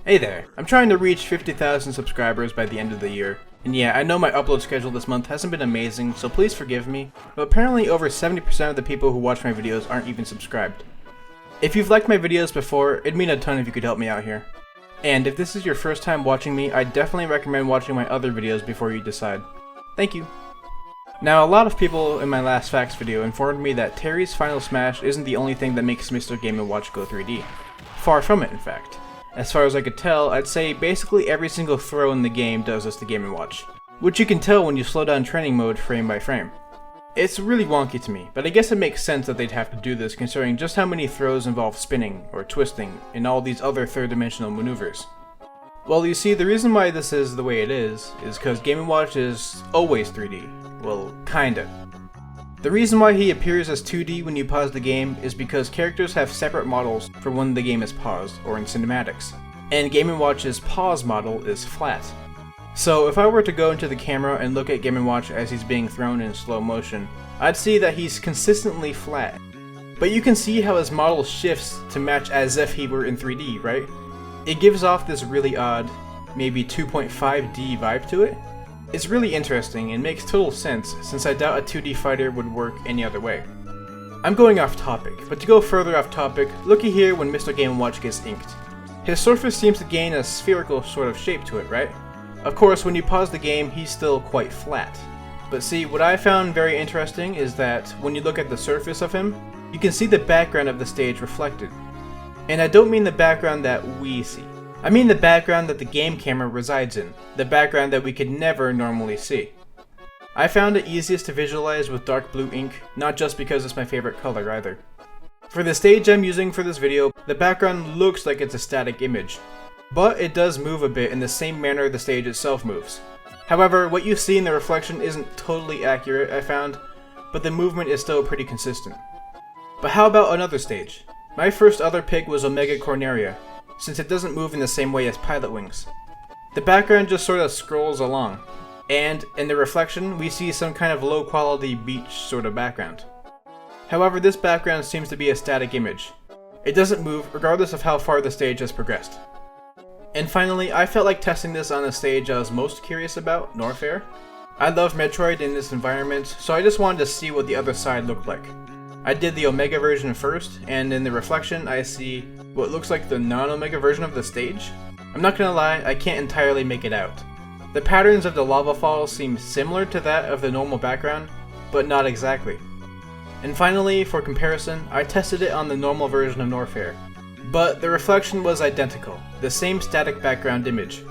Hey there, I'm trying to reach 50,000 subscribers by the end of the year. And yeah, I know my upload schedule this month hasn't been amazing, so please forgive me, but apparently over 70% of the people who watch my videos aren't even subscribed. If you've liked my videos before, it'd mean a ton if you could help me out here. And if this is your first time watching me, I definitely recommend watching my other videos before you decide. Thank you. Now, a lot of people in my last facts video informed me that Terry's Final Smash isn't the only thing that makes Mr. Game & Watch go 3D. Far from it, in fact. As far as I could tell, I'd say basically every single throw in the game does this to Game & Watch, which you can tell when you slow down training mode frame by frame. It's really wonky to me, but I guess it makes sense that they'd have to do this considering just how many throws involve spinning, or twisting, and all these other third-dimensional maneuvers. Well, you see, the reason why this is the way it is because Game & Watch is always 3D. Well, kinda. The reason why he appears as 2D when you pause the game is because characters have separate models for when the game is paused, or in cinematics, and Game & Watch's pause model is flat. So if I were to go into the camera and look at Game & Watch as he's being thrown in slow motion, I'd see that he's consistently flat. But you can see how his model shifts to match as if he were in 3D, right? It gives off this really odd, maybe 2.5D vibe to it. It's really interesting and makes total sense since I doubt a 2D fighter would work any other way. I'm going off topic, but to go further off topic, looky here when Mr. Game & Watch gets inked. His surface seems to gain a spherical sort of shape to it, right? Of course, when you pause the game, he's still quite flat. But see, what I found very interesting is that when you look at the surface of him, you can see the background of the stage reflected. And I don't mean the background that we see. I mean the background that the game camera resides in, the background that we could never normally see. I found it easiest to visualize with dark blue ink, not just because it's my favorite color either. For the stage I'm using for this video, the background looks like it's a static image, but it does move a bit in the same manner the stage itself moves. However, what you see in the reflection isn't totally accurate, I found, but the movement is still pretty consistent. But how about another stage? My first other pick was Omega Corneria, since it doesn't move in the same way as Pilot Wings. The background just sort of scrolls along, and in the reflection we see some kind of low quality beach sort of background. However, this background seems to be a static image. It doesn't move regardless of how far the stage has progressed. And finally, I felt like testing this on the stage I was most curious about, Norfair. I love Metroid in this environment, so I just wanted to see what the other side looked like. I did the Omega version first, and in the reflection I see what looks like the non-Omega version of the stage. I'm not gonna lie, I can't entirely make it out. The patterns of the lava falls seem similar to that of the normal background, but not exactly. And finally, for comparison, I tested it on the normal version of Norfair, but the reflection was identical, the same static background image.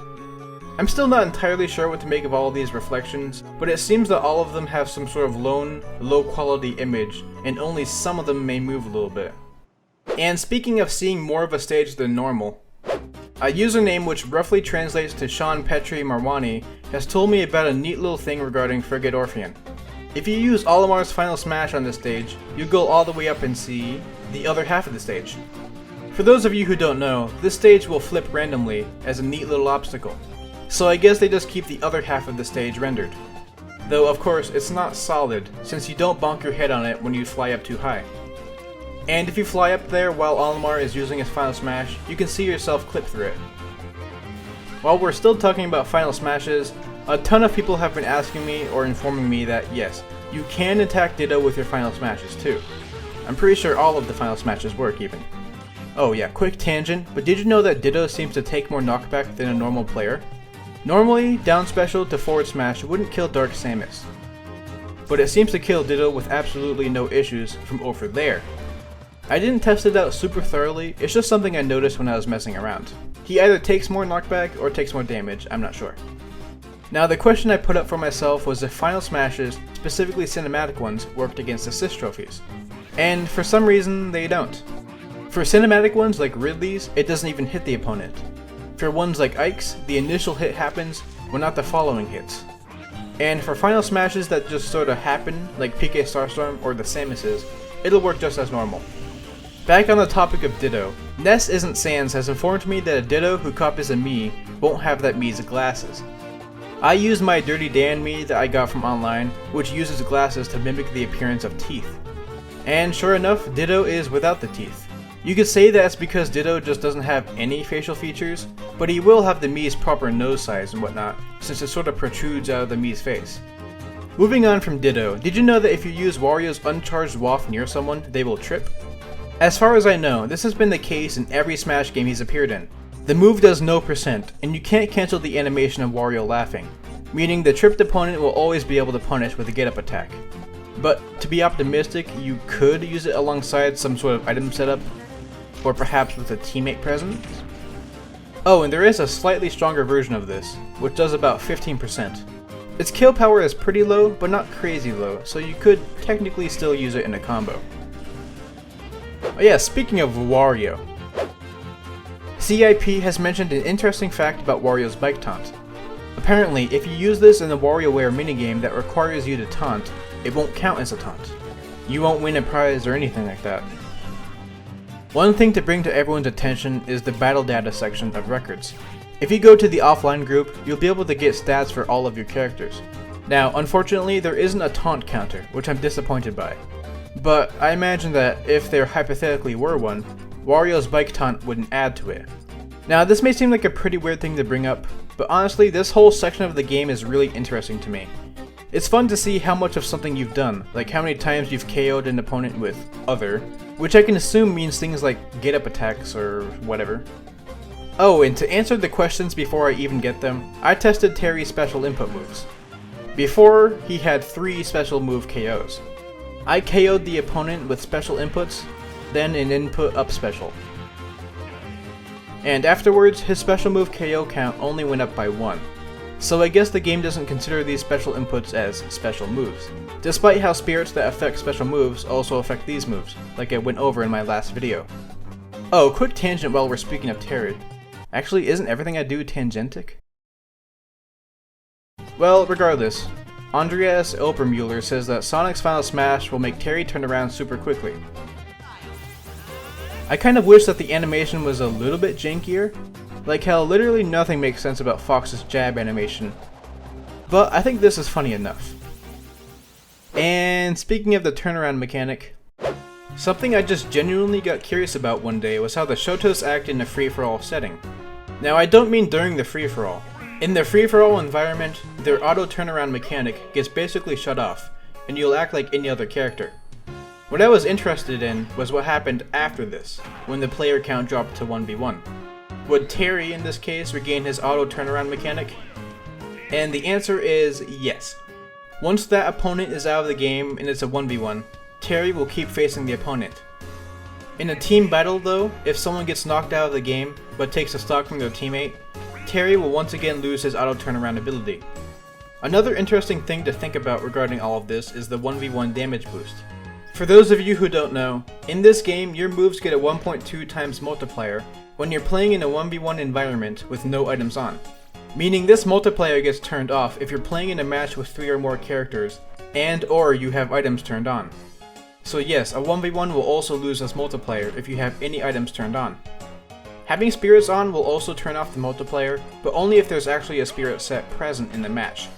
I'm still not entirely sure what to make of all of these reflections, but it seems that all of them have some sort of lone, low quality image, and only some of them may move a little bit. And speaking of seeing more of a stage than normal, a username which roughly translates to Sean Petri Marwani has told me about a neat little thing regarding Frigate Orpheon. If you use Olimar's Final Smash on this stage, you go all the way up and see the other half of the stage. For those of you who don't know, this stage will flip randomly as a neat little obstacle. So I guess they just keep the other half of the stage rendered. Though of course it's not solid, since you don't bonk your head on it when you fly up too high. And if you fly up there while Olimar is using his Final Smash, you can see yourself clip through it. While we're still talking about Final Smashes, a ton of people have been asking me or informing me that yes, you can attack Ditto with your Final Smashes too. I'm pretty sure all of the Final Smashes work even. Oh yeah, quick tangent, but did you know that Ditto seems to take more knockback than a normal player? Normally, down special to forward smash wouldn't kill Dark Samus, but it seems to kill Ditto with absolutely no issues from over there. I didn't test it out super thoroughly, it's just something I noticed when I was messing around. He either takes more knockback or takes more damage, I'm not sure. Now the question I put up for myself was if Final Smashes, specifically cinematic ones, worked against assist trophies. And for some reason, they don't. For cinematic ones like Ridley's, it doesn't even hit the opponent. For ones like Ike's, the initial hit happens, but not the following hits. And for Final Smashes that just sort of happen, like PK Starstorm or the Samus's, it'll work just as normal. Back on the topic of Ditto, Ness Isn't Sans has informed me that a Ditto who copies a Mii won't have that Mii's glasses. I used my Dirty Dan Mii that I got from online, which uses glasses to mimic the appearance of teeth. And sure enough, Ditto is without the teeth. You could say that's because Ditto just doesn't have any facial features, but he will have the Mii's proper nose size and whatnot, since it sort of protrudes out of the Mii's face. Moving on from Ditto, did you know that if you use Wario's uncharged waft near someone, they will trip? As far as I know, this has been the case in every Smash game he's appeared in. The move does no percent, and you can't cancel the animation of Wario laughing, meaning the tripped opponent will always be able to punish with a get up attack. But to be optimistic, you could use it alongside some sort of item setup, or perhaps with a teammate present. Oh, and there is a slightly stronger version of this, which does about 15%. Its kill power is pretty low, but not crazy low, so you could technically still use it in a combo. Oh yeah, speaking of Wario. CIP has mentioned an interesting fact about Wario's bike taunt. Apparently, if you use this in the WarioWare minigame that requires you to taunt, it won't count as a taunt. You won't win a prize or anything like that. One thing to bring to everyone's attention is the battle data section of records. If you go to the offline group, you'll be able to get stats for all of your characters. Now, unfortunately, there isn't a taunt counter, which I'm disappointed by. But I imagine that if there hypothetically were one, Wario's bike taunt wouldn't add to it. Now, this may seem like a pretty weird thing to bring up, but honestly, this whole section of the game is really interesting to me. It's fun to see how much of something you've done, like how many times you've KO'd an opponent with other, which I can assume means things like get up attacks or whatever. Oh, and to answer the questions before I even get them, I tested Terry's special input moves. Before, he had 3 special move KOs. I KO'd the opponent with special inputs, then an input up special. And afterwards, his special move KO count only went up by 1. So I guess the game doesn't consider these special inputs as special moves, despite how spirits that affect special moves also affect these moves, like I went over in my last video. Oh, quick tangent while we're speaking of Terry. Actually, isn't everything I do tangentic? Well, regardless, Andreas Obermuller says that Sonic's Final Smash will make Terry turn around super quickly. I kind of wish that the animation was a little bit jankier, like how literally nothing makes sense about Fox's jab animation, but I think this is funny enough. And speaking of the turnaround mechanic, something I just genuinely got curious about one day was how the Shotos act in a free-for-all setting. Now I don't mean during the free-for-all. In the free-for-all environment, their auto turnaround mechanic gets basically shut off, and you'll act like any other character. What I was interested in was what happened after this, when the player count dropped to 1v1. Would Terry, in this case, regain his auto turnaround mechanic? And the answer is yes. Once that opponent is out of the game and it's a 1v1, Terry will keep facing the opponent. In a team battle though, if someone gets knocked out of the game, but takes a stock from their teammate, Terry will once again lose his auto turnaround ability. Another interesting thing to think about regarding all of this is the 1v1 damage boost. For those of you who don't know, in this game your moves get a 1.2 times multiplier when you're playing in a 1v1 environment with no items on. Meaning this multiplier gets turned off if you're playing in a match with 3 or more characters, and or you have items turned on. So yes, a 1v1 will also lose this multiplier if you have any items turned on. Having spirits on will also turn off the multiplier, but only if there's actually a spirit set present in the match.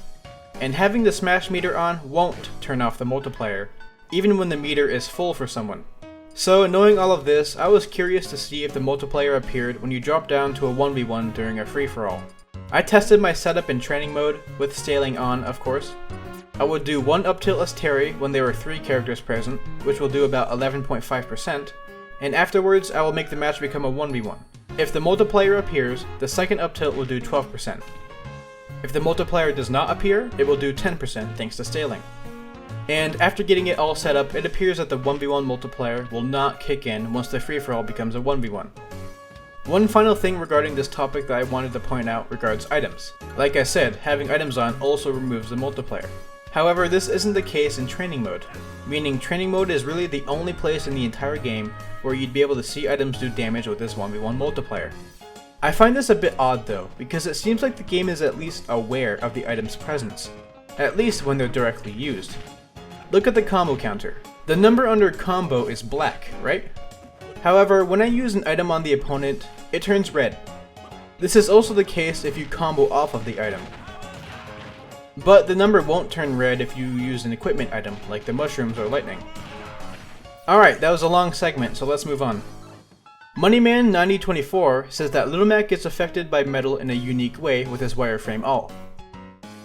And having the smash meter on won't turn off the multiplier, even when the meter is full for someone. So knowing all of this, I was curious to see if the multiplier appeared when you drop down to a 1v1 during a free-for-all. I tested my setup in training mode, with scaling on of course. I would do 1 up tilt as Terry when there were 3 characters present, which will do about 11.5%, and afterwards I will make the match become a 1v1. If the multiplier appears, the second up tilt will do 12%. If the multiplier does not appear, it will do 10% thanks to scaling. And after getting it all set up, it appears that the 1v1 multiplier will not kick in once the free-for-all becomes a 1v1. One final thing regarding this topic that I wanted to point out regards items. Like I said, having items on also removes the multiplier. However, this isn't the case in training mode, meaning training mode is really the only place in the entire game where you'd be able to see items do damage with this 1v1 multiplier. I find this a bit odd though, because it seems like the game is at least aware of the item's presence, at least when they're directly used. Look at the combo counter. The number under combo is black, right? However, when I use an item on the opponent, it turns red. This is also the case if you combo off of the item. But the number won't turn red if you use an equipment item, like the mushrooms or lightning. Alright, that was a long segment, so let's move on. Moneyman9024 says that Little Mac gets affected by metal in a unique way with his wireframe alt.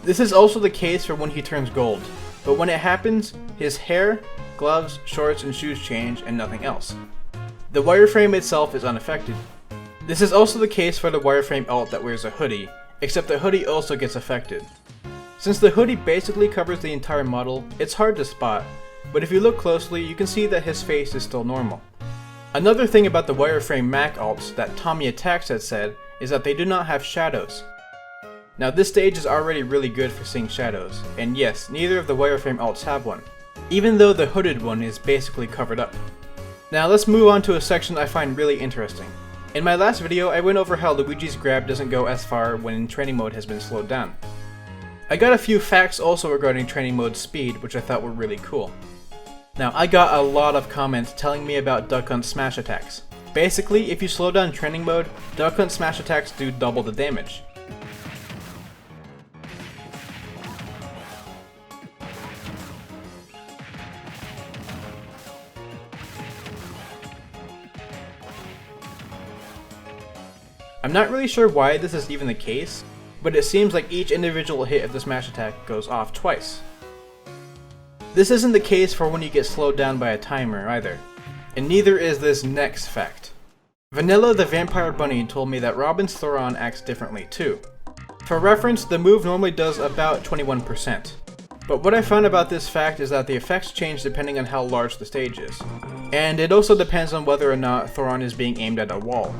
This is also the case for when he turns gold, but when it happens, his hair, gloves, shorts, and shoes change and nothing else. The wireframe itself is unaffected. This is also the case for the wireframe alt that wears a hoodie, except the hoodie also gets affected. Since the hoodie basically covers the entire model, it's hard to spot, but if you look closely you can see that his face is still normal. Another thing about the wireframe Mac alts that Tommy Attacks had said is that they do not have shadows. Now this stage is already really good for seeing shadows, and yes, neither of the wireframe alts have one, even though the hooded one is basically covered up. Now let's move on to a section I find really interesting. In my last video I went over how Luigi's grab doesn't go as far when in training mode has been slowed down. I got a few facts also regarding training mode speed which I thought were really cool. Now I got a lot of comments telling me about Duck Hunt smash attacks. Basically, if you slow down training mode, Duck Hunt smash attacks do double the damage. I'm not really sure why this is even the case, but it seems like each individual hit of the smash attack goes off twice. This isn't the case for when you get slowed down by a timer either, and neither is this next fact. Vanilla the Vampire Bunny told me that Robin's Thoron acts differently too. For reference, the move normally does about 21%, but what I found about this fact is that the effects change depending on how large the stage is, and it also depends on whether or not Thoron is being aimed at a wall.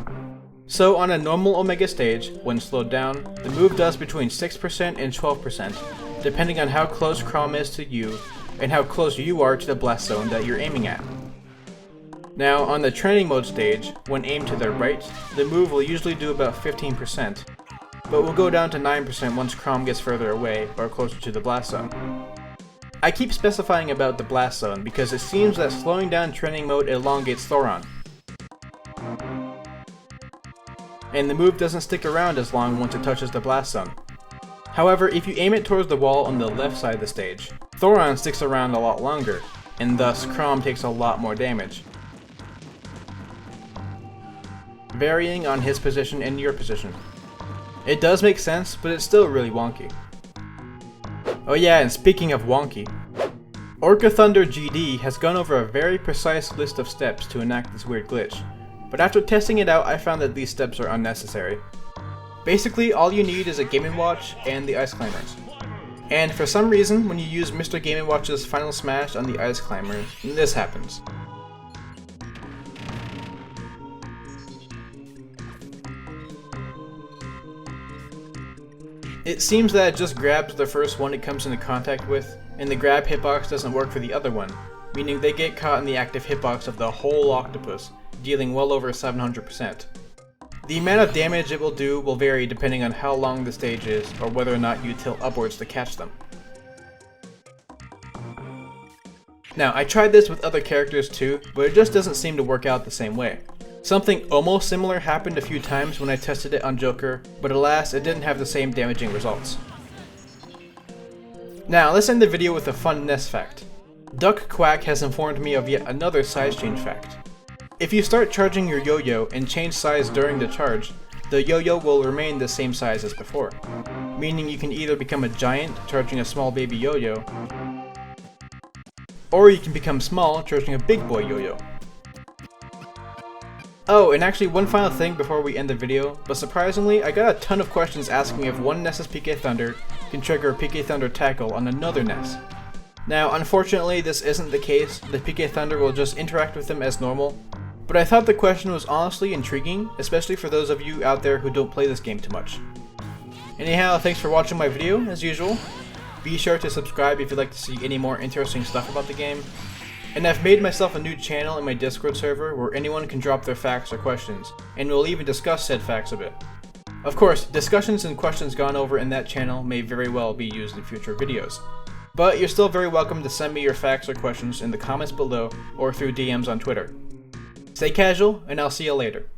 So on a normal Omega stage, when slowed down, the move does between 6% and 12%, depending on how close Chrom is to you, and how close you are to the blast zone that you're aiming at. Now on the training mode stage, when aimed to the right, the move will usually do about 15%, but will go down to 9% once Chrom gets further away or closer to the blast zone. I keep specifying about the blast zone because it seems that slowing down training mode elongates Thoron, and the move doesn't stick around as long once it touches the blast zone. However, if you aim it towards the wall on the left side of the stage, Thoron sticks around a lot longer, and thus Chrom takes a lot more damage, varying on his position and your position. It does make sense, but it's still really wonky. Oh yeah, and speaking of wonky, Orca Thunder GD has gone over a very precise list of steps to enact this weird glitch, but after testing it out I found that these steps are unnecessary. Basically, all you need is a Game & Watch and the Ice Climbers. And for some reason, when you use Mr. Game & Watch's final smash on the Ice Climber, this happens. It seems that it just grabs the first one it comes into contact with, and the grab hitbox doesn't work for the other one, meaning they get caught in the active hitbox of the whole octopus, dealing well over 700%. The amount of damage it will do will vary depending on how long the stage is or whether or not you tilt upwards to catch them. Now, I tried this with other characters too, but it just doesn't seem to work out the same way. Something almost similar happened a few times when I tested it on Joker, but alas, it didn't have the same damaging results. Now, let's end the video with a fun Ness fact. Duck Quack has informed me of yet another size change fact. If you start charging your yo-yo and change size during the charge, the yo-yo will remain the same size as before, meaning you can either become a giant charging a small baby yo-yo, or you can become small charging a big boy yo-yo. Oh, and actually one final thing before we end the video, but surprisingly I got a ton of questions asking if one Ness's PK Thunder can trigger a PK Thunder tackle on another Ness. Now unfortunately this isn't the case, the PK Thunder will just interact with them as normal, but I thought the question was honestly intriguing, especially for those of you out there who don't play this game too much. Anyhow, thanks for watching my video, as usual. Be sure to subscribe if you'd like to see any more interesting stuff about the game. And I've made myself a new channel in my Discord server where anyone can drop their facts or questions, and we'll even discuss said facts a bit. Of course, discussions and questions gone over in that channel may very well be used in future videos. But you're still very welcome to send me your facts or questions in the comments below or through DMs on Twitter. Stay casual, and I'll see you later.